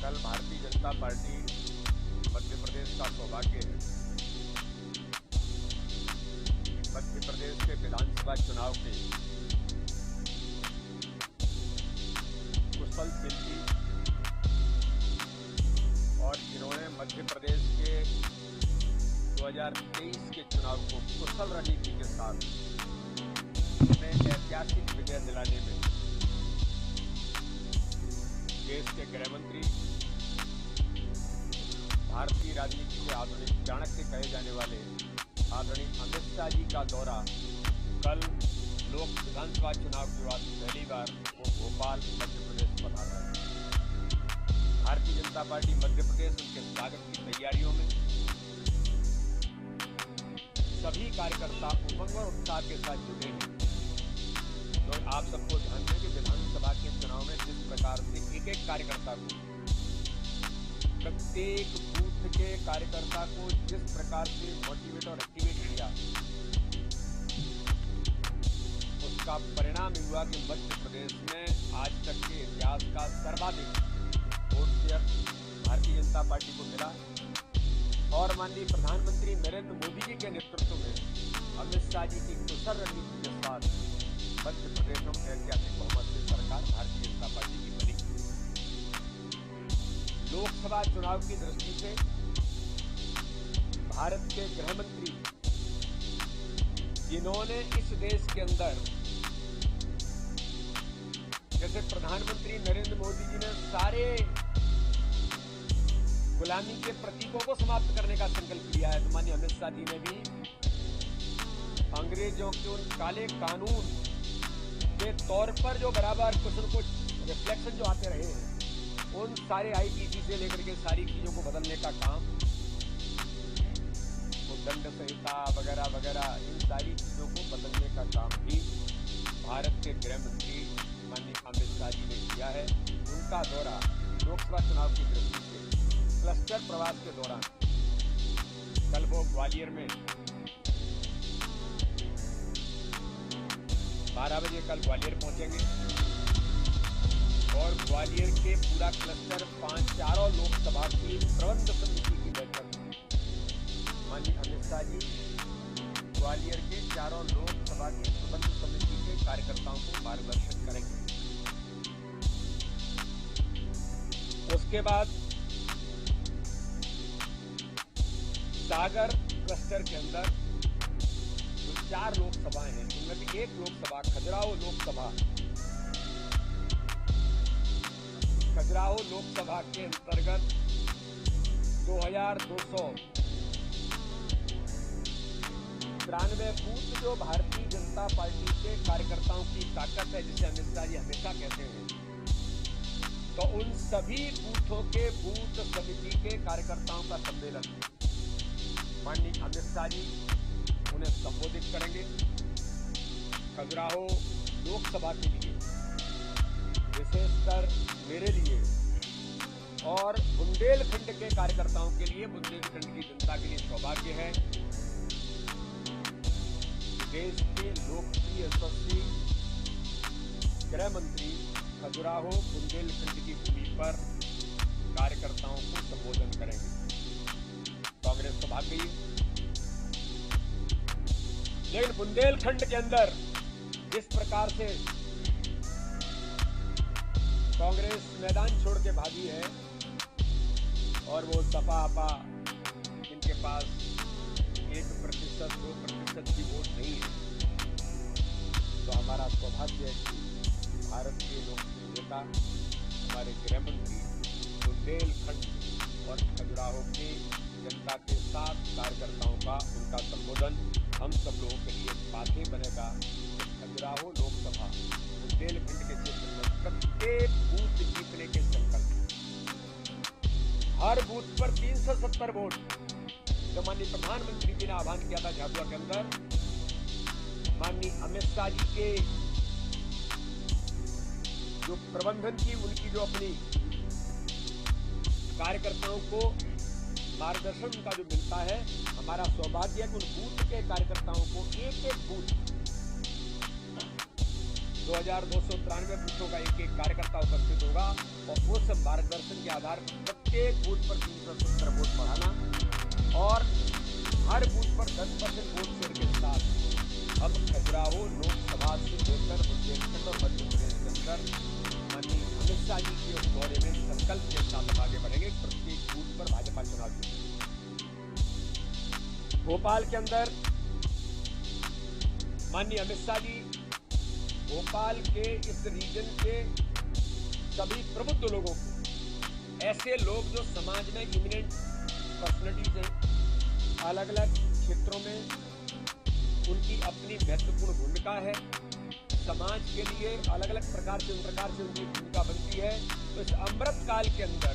कल भारतीय जनता पार्टी मध्य प्रदेश का सौभाग्य है। मध्य प्रदेश के विधानसभा चुनाव के कुशल शिल्पी और इन्होंने मध्य प्रदेश के 2023 के चुनाव को कुशल रणनीति के साथ हमें ऐतिहासिक विजय दिलाने में देश के गृह मंत्री, भारतीय राजनीति के आधुनिक चाणक्य कहे जाने वाले आदरणीय अमित शाह जी का दौरा कल लोक विधानसभा चुनाव के बाद पहली बार वो भोपाल मध्य प्रदेश पधारा है। भारतीय जनता पार्टी मध्य प्रदेश उनके स्वागत की तैयारियों में सभी कार्यकर्ता उमंग और उत्साह के साथ जुटे हैं। तो आप सबको ध्यान दें कि विधानसभा के चुनाव में जिस प्रकार से एक एक कार्यकर्ता को, प्रत्येक बूथ के कार्यकर्ता को जिस प्रकार से मोटिवेट और एक्टिवेट किया, उसका परिणाम हुआ कि मध्य प्रदेश में आज तक के इतिहास का सर्वाधिक vote share Bharatiya Janata party को मिला और माननीय प्रधानमंत्री नरेंद्र मोदी जी के नेतृत्व में अमित शाह जी की कुशल रणनीति के साथ मध्य प्रदेश में ऐतिहासिक बहुमत से सरकार भारतीय जनता पार्टी की बनी। लोकसभा चुनाव की दृष्टि से भारत के गृह मंत्री, जिन्होंने इस देश के अंदर, जैसे प्रधानमंत्री नरेंद्र मोदी जी ने सारे गुलामी के प्रतीकों को समाप्त करने का संकल्प लिया है, तो माननीय अमित शाह जी ने भी अंग्रेजों के उन काले कानून के तौर पर जो बराबर कुछ न कुछ रिफ्लेक्शन जो आते रहे हैं, उन सारे आईपीसी से लेकर के सारी चीजों को बदलने का काम, वो दंड संहिता वगैरह वगैरह, इन सारी चीजों को बदलने का काम भी भारत के गृह मंत्री माननीय अमित शाह जी ने किया है। उनका दौरा लोकसभा चुनाव की दृष्टि से क्लस्टर प्रवास के दौरान कल वो ग्वालियर में 12 बजे कल ग्वालियर पहुंचेंगे और ग्वालियर के पूरा क्लस्टर चारों लोकसभा की प्रबंध समिति की बैठक माननीय अमित शाह जी ग्वालियर के चारों लोकसभा की प्रबंध समिति के कार्यकर्ताओं को मार्गदर्शन करेंगे। उसके बाद सागर क्लस्टर के अंदर 4 लोकसभाएं हैं, जिनमें भी एक लोकसभा खजुराहो लोकसभा के अंतर्गत 2293 बूथ जो भारतीय जनता पार्टी के कार्यकर्ताओं की ताकत है, जिसे अमित शाह जी हमेशा कहते हैं, तो उन सभी बूथों के बूथ समिति के कार्यकर्ताओं का सम्मेलन माननीय अमित शाह जी उन्हें संबोधित करेंगे। खजुराहो लोकसभा के लिए, विशेषकर मेरे लिए और बुंदेलखंड के कार्यकर्ताओं के लिए, बुंदेलखंड की जनता के लिए सौभाग्य है देश के लोकप्रिय यशस्वी गृह मंत्री खजुराहो बुंदेलखंड की भूमि पर कार्यकर्ताओं को संबोधन करेंगे। कांग्रेस तो भाग गई, लेकिन बुंदेलखंड के अंदर जिस प्रकार से कांग्रेस मैदान छोड़ के भागी है और वो सपा आपा, जिनके पास 1% 2% की वोट नहीं है, तो हमारा सौभाग्य है कि भारत के लोकप्रिय नेता हमारे गृह मंत्री बुंदेलखंड और खजुराहो के जनता के साथ कार्यकर्ताओं का उनका संबोधन हम सब लोगों के लिए बातें बनेगा। खजुराहो लोकसभा बुंदेलखंड के क्षेत्र में प्रत्येक बूथ जीतने के संकल्प, हर बूथ पर 370 वोट, जो माननीय प्रधानमंत्री जी ने आह्वान किया था झाबुआ के अंदर, माननीय अमित शाह जी के जो प्रबंधन की, उनकी जो अपनी कार्यकर्ताओं को मार्गदर्शन उनका जो मिलता है, हमारा सौभाग्य है कि उन बूथ के कार्यकर्ताओं को एक एक बूथ 2293 बूथों का एक एक कार्यकर्ता उपस्थित होगा। होगा और उस मार्गदर्शन के आधार पर प्रत्येक बूथ पर 370 वोट बढ़ाना और हर बूथ पर 10% वोट शेयर के साथ हम खजुराहो लोकसभा से लेकर बुंदेलखंड और मध्य प्रदेश के अंदर माननीय अमित शाह जी के उस दौरे में संकल्प के साथ आगे बढ़ेंगे। प्रत्येक बूथ पर भाजपा चुनाव जीतेगी। भोपाल के अंदर माननीय अमित शाह जी भोपाल के इस रीजन के सभी प्रबुद्ध लोगों को, ऐसे लोग जो समाज में इमिनेंट पर्सनैलिटीज हैं, अलग अलग क्षेत्रों में उनकी अपनी महत्वपूर्ण भूमिका है, समाज के लिए अलग अलग प्रकार से उनकी भूमिका बनती है। तो इस अमृत काल के अंदर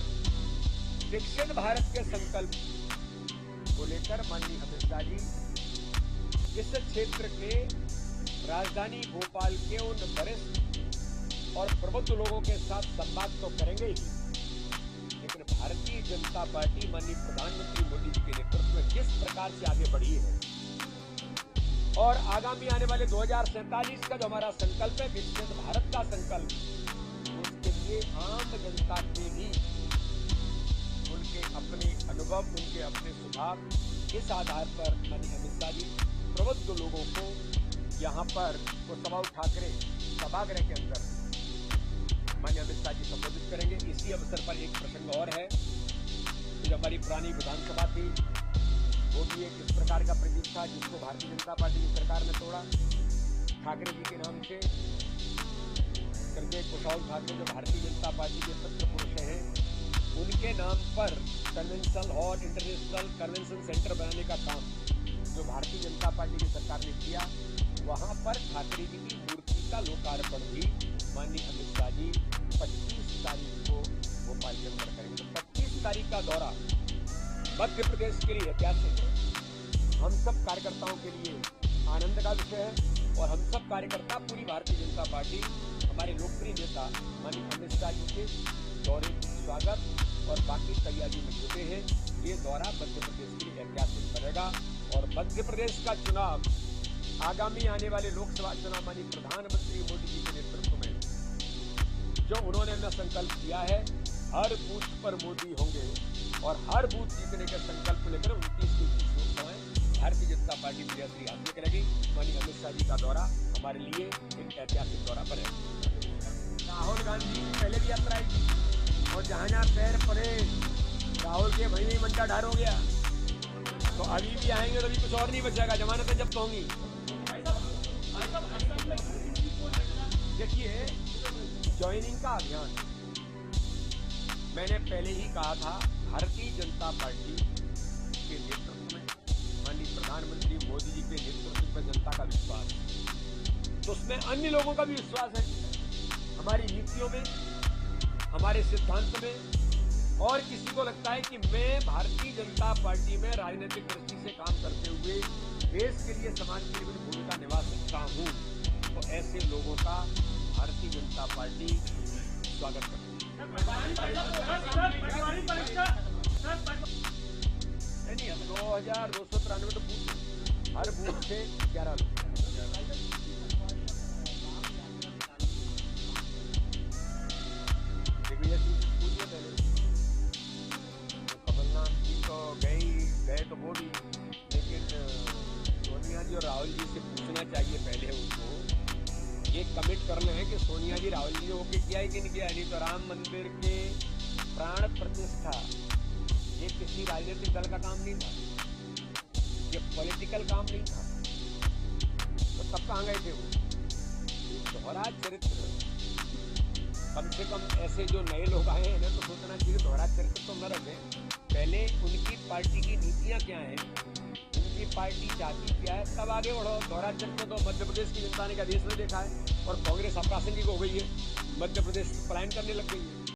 विकसित भारत के संकल्प को लेकर माननीय अमित शाह जी इस क्षेत्र के राजधानी भोपाल के उन वरिष्ठ और प्रबुद्ध लोगों के साथ संवाद तो करेंगे ही, लेकिन भारतीय जनता पार्टी माननीय प्रधानमंत्री मोदी जी के नेतृत्व में जिस प्रकार से आगे बढ़ी है और आगामी आने वाले 2047 का जो हमारा संकल्प है, विकसित भारत का संकल्प, उसके लिए आम जनता के भी उनके अपने अनुभव, उनके अपने सुझाव, इस आधार पर माननीय अमित शाह जी प्रबुद्ध लोगों को यहाँ पर कुशवाहा ठाकरे सभागृह के अंदर माननीय अमित शाह जी संबोधित करेंगे। इसी अवसर पर एक प्रसंग और है कि जो हमारी पुरानी विधानसभा थी वो भी एक इस प्रकार का प्रतीक था जिसको भारतीय जनता पार्टी की सरकार ने तोड़ा। ठाकरे जी के नाम से करके कुशवाहा ठाकरे जो भारतीय जनता पार्टी के सत्र पुरुष हैं, उनके नाम पर convention hall, international convention centre बनाने का काम जो भारतीय जनता पार्टी की सरकार ने किया, वहां पर ठाकरे जी की मूर्ति का लोकार्पण भी माननीय अमित शाह जी 25 तारीख को भोपाल के अंदर करेंगे। तो 25 तारीख का दौरा मध्य प्रदेश के लिए ऐतिहासिक है, हम सब कार्यकर्ताओं के लिए आनंद का विषय है और हम सब कार्यकर्ता पूरी भारतीय जनता पार्टी हमारे लोकप्रिय नेता माननीय अमित शाह जी के दौरे की स्वागत और बाकी तैयारी में जुटे हैं। ये दौरा मध्य प्रदेश के लिए ऐतिहासिक बनेगा और मध्य प्रदेश का चुनाव आगामी आने वाले लोकसभा चुनाव माननीय प्रधानमंत्री मोदी जी के नेतृत्व में जो उन्होंने अपना संकल्प किया है, हर बूथ पर मोदी होंगे और हर बूथ जीतने के संकल्प को लेकर 29 लोकसभाएं भारतीय जनता पार्टी विजयश्री हासिल करेगी। माननीय अमित शाह जी का दौरा हमारे लिए एक ऐतिहासिक दौरा बनेगा। राहुल गांधी पहले भी यात्रा आई थी और जहां जहां पैर पड़े राहुल के वही मन का ढार हो गया, तो अभी भी आएंगे तो अभी कुछ और नहीं बचेगा, जमानतें जब्त होंगी। देखिए, ज्वाइनिंग का अभियान मैंने पहले ही कहा था, भारतीय जनता पार्टी के नेतृत्व में माननीय प्रधानमंत्री मोदी जी के नेतृत्व में जनता का विश्वास, तो उसमें अन्य लोगों का भी विश्वास है, हमारी नीतियों में, हमारे सिद्धांत में। और किसी को लगता है कि मैं भारतीय जनता पार्टी में राजनीतिक दृष्टि से काम करते हुए देश के लिए, समाज के लिए भूमिका निभा सकता हूं, तो ऐसे लोगों का भारतीय जनता पार्टी स्वागत करती है। नहीं, 2293 तो बूथ, हर बूथ से 11 लोग। कमलनाथ जी तो गए तो वो भी, लेकिन सोनिया जी और राहुल जी से पूछना चाहिए पहले उनको, ये कमिट कर ले कि सोनिया जी राहुल जी होके किया है कि नहीं किया। नहीं तो राम मंदिर के प्राण प्रतिष्ठा ये किसी राजनीतिक दल का काम नहीं था, ये पॉलिटिकल काम नहीं था, तो तब कहाँ गए थे वो। दोहरा चरित्र, कम से कम ऐसे जो नए लोग आए हैं इन्हें तो सोचना चाहिए दोहरा चरित्र तो न रखें, पहले उनकी पार्टी की नीतियां क्या हैं, उनकी पार्टी चाहती क्या है, तब आगे बढ़ो। दोहरा चरित्र तो मध्य प्रदेश की जनता ने क्या देश में देखा है, और कांग्रेस अपरासंगिक हो गई है, मध्य प्रदेश पलायन करने लग गई है।